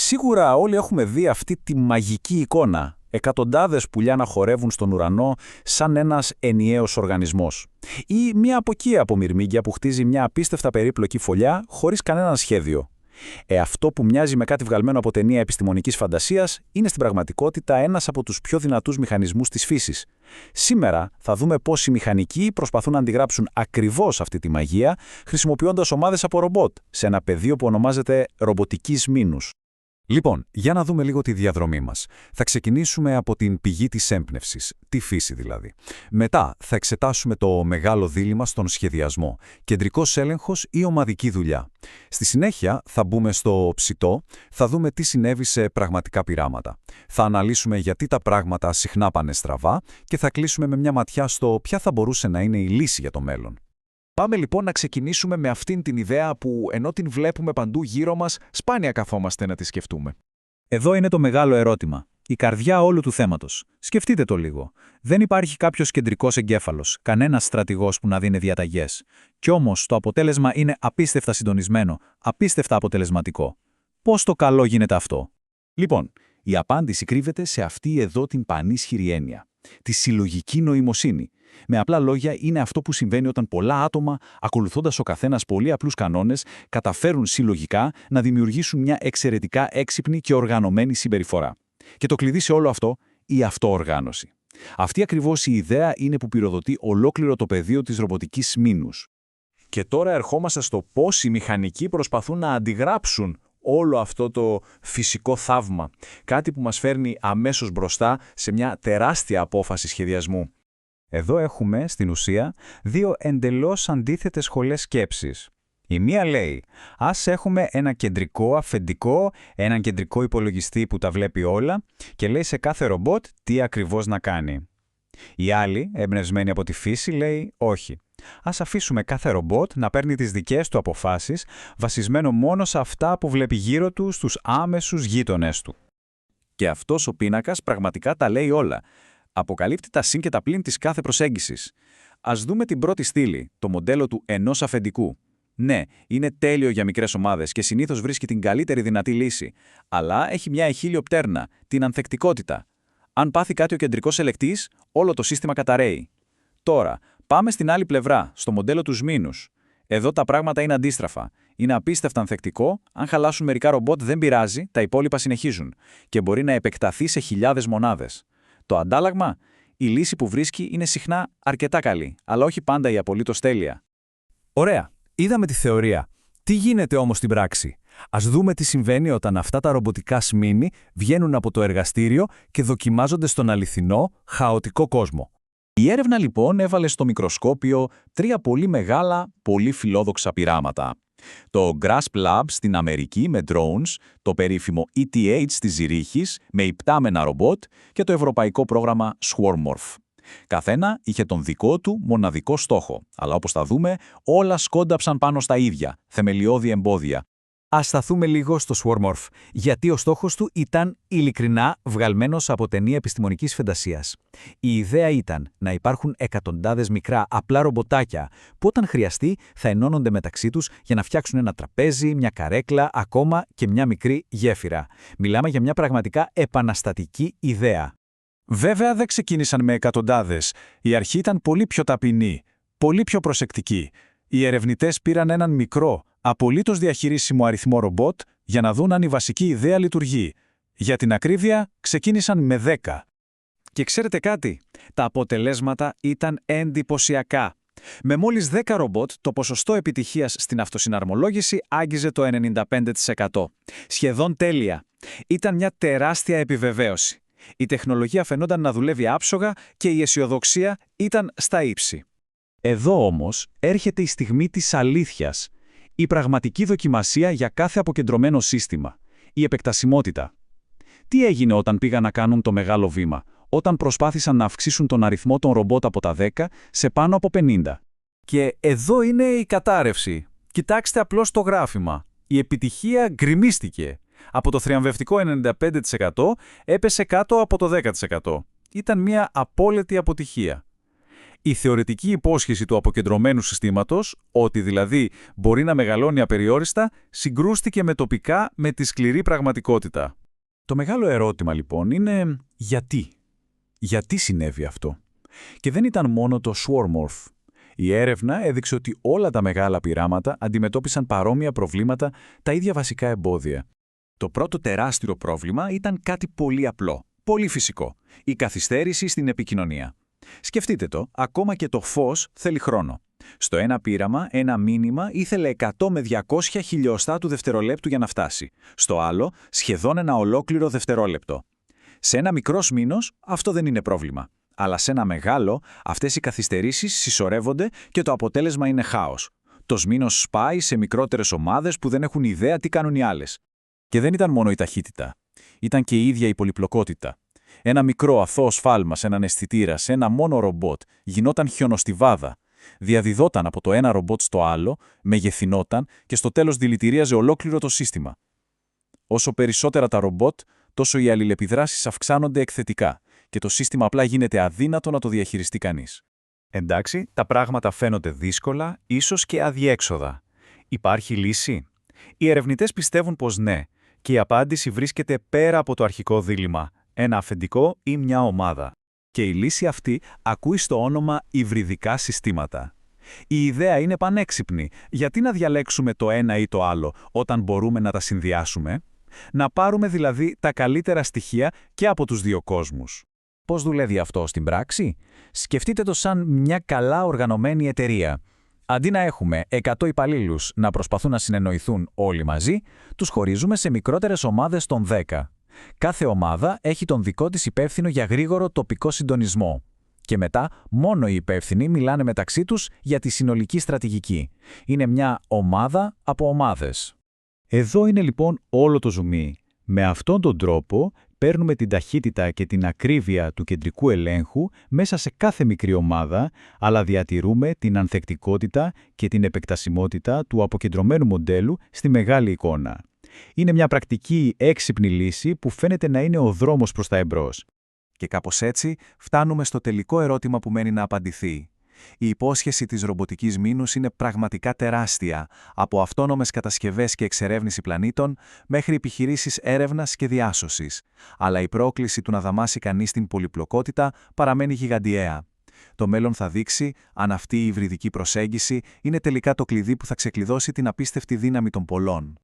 Σίγουρα όλοι έχουμε δει αυτή τη μαγική εικόνα. Εκατοντάδες πουλιά να χορεύουν στον ουρανό σαν ένας ενιαίος οργανισμός. Ή μια αποκία από μυρμήγκια που χτίζει μια απίστευτα περίπλοκη φωλιά χωρίς κανένα σχέδιο. Αυτό που μοιάζει με κάτι βγαλμένο από ταινία επιστημονικής φαντασίας είναι στην πραγματικότητα ένας από τους πιο δυνατούς μηχανισμούς της φύσης. Σήμερα θα δούμε πώς οι μηχανικοί προσπαθούν να αντιγράψουν ακριβώς αυτή τη μαγεία χρησιμοποιώντας ομάδες από ρομπότ σε ένα πεδίο που ονομάζεται ρομποτικής μήνους. Λοιπόν, για να δούμε λίγο τη διαδρομή μας. Θα ξεκινήσουμε από την πηγή της έμπνευσης, τη φύση δηλαδή. Μετά θα εξετάσουμε το μεγάλο δίλημμα στον σχεδιασμό, κεντρικός έλεγχος ή ομαδική δουλειά. Στη συνέχεια θα μπούμε στο ψητό, θα δούμε τι συνέβη σε πραγματικά πειράματα. Θα αναλύσουμε γιατί τα πράγματα συχνά πάνε στραβά και θα κλείσουμε με μια ματιά στο ποια θα μπορούσε να είναι η λύση για το μέλλον. Πάμε λοιπόν να ξεκινήσουμε με αυτήν την ιδέα που ενώ την βλέπουμε παντού γύρω μας, σπάνια καθόμαστε να τη σκεφτούμε. Εδώ είναι το μεγάλο ερώτημα. Η καρδιά όλου του θέματος. Σκεφτείτε το λίγο. Δεν υπάρχει κάποιος κεντρικός εγκέφαλος, κανένας στρατηγός που να δίνει διαταγές. Κι όμως το αποτέλεσμα είναι απίστευτα συντονισμένο, απίστευτα αποτελεσματικό. Πώς το καλό γίνεται αυτό? Λοιπόν, η απάντηση κρύβεται σε αυτή εδώ την πανίσχυρη έννοια. Τη συλλογική νοημοσύνη. Με απλά λόγια, είναι αυτό που συμβαίνει όταν πολλά άτομα, ακολουθώντας ο καθένας πολύ απλούς κανόνες, καταφέρουν συλλογικά να δημιουργήσουν μια εξαιρετικά έξυπνη και οργανωμένη συμπεριφορά. Και το κλειδί σε όλο αυτό, η αυτοοργάνωση. Αυτή ακριβώς η ιδέα είναι που πυροδοτεί ολόκληρο το πεδίο της ρομποτικής μήνους. Και τώρα ερχόμαστε στο πώς οι μηχανικοί προσπαθούν να αντιγράψουν όλο αυτό το φυσικό θαύμα. Κάτι που μας φέρνει αμέσως μπροστά σε μια τεράστια απόφαση σχεδιασμού. Εδώ έχουμε, στην ουσία, δύο εντελώς αντίθετες σχολές σκέψης. Η μία λέει, ας έχουμε ένα κεντρικό αφεντικό, έναν κεντρικό υπολογιστή που τα βλέπει όλα και λέει σε κάθε ρομπότ τι ακριβώς να κάνει. Η άλλη, εμπνευσμένη από τη φύση, λέει, όχι. Ας αφήσουμε κάθε ρομπότ να παίρνει τις δικές του αποφάσεις, βασισμένο μόνο σε αυτά που βλέπει γύρω του στους άμεσους γείτονες του. Και αυτός ο πίνακας πραγματικά τα λέει όλα. Αποκαλύπτει τα συν και τα πλην της κάθε προσέγγισης. Ας δούμε την πρώτη στήλη, το μοντέλο του ενός αφεντικού. Ναι, είναι τέλειο για μικρές ομάδες και συνήθως βρίσκει την καλύτερη δυνατή λύση, αλλά έχει μια εχίλιο πτέρνα, την ανθεκτικότητα. Αν πάθει κάτι ο κεντρικός ελεκτής, όλο το σύστημα καταρρέει. Τώρα, πάμε στην άλλη πλευρά, στο μοντέλο του μήνους. Εδώ τα πράγματα είναι αντίστραφα. Είναι απίστευτα ανθεκτικό, αν χαλάσουν μερικά ρομπότ δεν πειράζει, τα υπόλοιπα συνεχίζουν και μπορεί να επεκταθεί σε χιλιάδες μονάδες. Το αντάλλαγμα, η λύση που βρίσκει είναι συχνά αρκετά καλή, αλλά όχι πάντα η απολύτως τέλεια. Ωραία, είδαμε τη θεωρία. Τι γίνεται όμως στην πράξη? Ας δούμε τι συμβαίνει όταν αυτά τα ρομποτικά σμήνη βγαίνουν από το εργαστήριο και δοκιμάζονται στον αληθινό, χαοτικό κόσμο. Η έρευνα λοιπόν έβαλε στο μικροσκόπιο τρία πολύ μεγάλα, πολύ φιλόδοξα πειράματα. Το Grasp Lab στην Αμερική με drones, το περίφημο ETH της Ζηρίχης με υπτάμενα ρομπότ και το ευρωπαϊκό πρόγραμμα Swarmorph. Καθένα είχε τον δικό του μοναδικό στόχο, αλλά όπως θα δούμε όλα σκόνταψαν πάνω στα ίδια, θεμελιώδη εμπόδια. Ας σταθούμε λίγο στο Swarmorph, γιατί ο στόχος του ήταν ειλικρινά βγαλμένος από ταινία επιστημονικής φαντασίας. Η ιδέα ήταν να υπάρχουν εκατοντάδες μικρά απλά ρομποτάκια που όταν χρειαστεί θα ενώνονται μεταξύ τους για να φτιάξουν ένα τραπέζι, μια καρέκλα, ακόμα και μια μικρή γέφυρα. Μιλάμε για μια πραγματικά επαναστατική ιδέα. Βέβαια δεν ξεκίνησαν με εκατοντάδες. Η αρχή ήταν πολύ πιο ταπεινή, πολύ πιο προσεκτική. Οι ερευνητές πήραν έναν μικρό, απολύτως διαχειρίσιμο αριθμό ρομπότ για να δουν αν η βασική ιδέα λειτουργεί. Για την ακρίβεια, ξεκίνησαν με 10. Και ξέρετε κάτι? Τα αποτελέσματα ήταν εντυπωσιακά. Με μόλις 10 ρομπότ, το ποσοστό επιτυχίας στην αυτοσυναρμολόγηση άγγιζε το 95%. Σχεδόν τέλεια. Ήταν μια τεράστια επιβεβαίωση. Η τεχνολογία φαινόταν να δουλεύει άψογα και η αισιοδοξία ήταν στα ύψη. Εδώ όμως έρχεται η στιγμή της αλήθειας. Η πραγματική δοκιμασία για κάθε αποκεντρωμένο σύστημα. Η επεκτασιμότητα. Τι έγινε όταν πήγαν να κάνουν το μεγάλο βήμα, όταν προσπάθησαν να αυξήσουν τον αριθμό των ρομπότ από τα 10 σε πάνω από 50. Και εδώ είναι η κατάρρευση. Κοιτάξτε απλώς το γράφημα. Η επιτυχία γκριμίστηκε. Από το θριαμβευτικό 95% έπεσε κάτω από το 10%. Ήταν μια απόλυτη αποτυχία. Η θεωρητική υπόσχεση του αποκεντρωμένου συστήματος, ότι δηλαδή μπορεί να μεγαλώνει απεριόριστα, συγκρούστηκε τοπικά με τη σκληρή πραγματικότητα. Το μεγάλο ερώτημα λοιπόν είναι γιατί. Γιατί συνέβη αυτό? Και δεν ήταν μόνο το Swarmorph. Η έρευνα έδειξε ότι όλα τα μεγάλα πειράματα αντιμετώπισαν παρόμοια προβλήματα, τα ίδια βασικά εμπόδια. Το πρώτο τεράστιο πρόβλημα ήταν κάτι πολύ απλό, πολύ φυσικό. Η καθυστέρηση στην επικοινωνία. Σκεφτείτε το, ακόμα και το φως θέλει χρόνο. Στο ένα πείραμα, ένα μήνυμα ήθελε 100 με 200 χιλιοστά του δευτερολέπτου για να φτάσει. Στο άλλο, σχεδόν ένα ολόκληρο δευτερόλεπτο. Σε ένα μικρό σμήνος, αυτό δεν είναι πρόβλημα. Αλλά σε ένα μεγάλο, αυτές οι καθυστερήσεις συσσωρεύονται και το αποτέλεσμα είναι χάος. Το σμήνος σπάει σε μικρότερες ομάδες που δεν έχουν ιδέα τι κάνουν οι άλλες. Και δεν ήταν μόνο η ταχύτητα. Ήταν και η ίδια η πολυπλοκότητα. Ένα μικρό αθώο σφάλμα σε έναν αισθητήρα, σε ένα μόνο ρομπότ, γινόταν χιονοστιβάδα. Διαδιδόταν από το ένα ρομπότ στο άλλο, μεγεθυνόταν και στο τέλος δηλητηρίαζε ολόκληρο το σύστημα. Όσο περισσότερα τα ρομπότ, τόσο οι αλληλεπιδράσεις αυξάνονται εκθετικά και το σύστημα απλά γίνεται αδύνατο να το διαχειριστεί κανείς. Εντάξει, τα πράγματα φαίνονται δύσκολα, ίσως και αδιέξοδα. Υπάρχει λύση? Οι ερευνητές πιστεύουν πως ναι, και η απάντηση βρίσκεται πέρα από το αρχικό δίλημμα, ένα αφεντικό ή μια ομάδα. Και η λύση αυτή ακούει στο όνομα υβριδικά συστήματα. Η ιδέα είναι πανέξυπνη. Γιατί να διαλέξουμε το ένα ή το άλλο όταν μπορούμε να τα συνδυάσουμε? Να πάρουμε δηλαδή τα καλύτερα στοιχεία και από τους δύο κόσμους. Πώς δουλεύει αυτό στην πράξη? Σκεφτείτε το σαν μια καλά οργανωμένη εταιρεία. Αντί να έχουμε 100 υπαλλήλους να προσπαθούν να συνεννοηθούν όλοι μαζί, τους χωρίζουμε σε μικρότερες ομάδες των 10. Κάθε ομάδα έχει τον δικό της υπεύθυνο για γρήγορο τοπικό συντονισμό. Και μετά, μόνο οι υπεύθυνοι μιλάνε μεταξύ τους για τη συνολική στρατηγική. Είναι μια ομάδα από ομάδες. Εδώ είναι λοιπόν όλο το ζουμί. Με αυτόν τον τρόπο παίρνουμε την ταχύτητα και την ακρίβεια του κεντρικού ελέγχου μέσα σε κάθε μικρή ομάδα, αλλά διατηρούμε την ανθεκτικότητα και την επεκτασιμότητα του αποκεντρωμένου μοντέλου στη μεγάλη εικόνα. Είναι μια πρακτική έξυπνη λύση που φαίνεται να είναι ο δρόμος προς τα εμπρός. Και κάπως έτσι φτάνουμε στο τελικό ερώτημα που μένει να απαντηθεί. Η υπόσχεση της ρομποτικής μήνους είναι πραγματικά τεράστια, από αυτόνομες κατασκευές και εξερεύνηση πλανήτων μέχρι επιχειρήσεις έρευνας και διάσωσης. Αλλά η πρόκληση του να δαμάσει κανείς την πολυπλοκότητα παραμένει γιγαντιαία. Το μέλλον θα δείξει αν αυτή η υβριδική προσέγγιση είναι τελικά το κλειδί που θα ξεκλειδώσει την απίστευτη δύναμη των πολλών.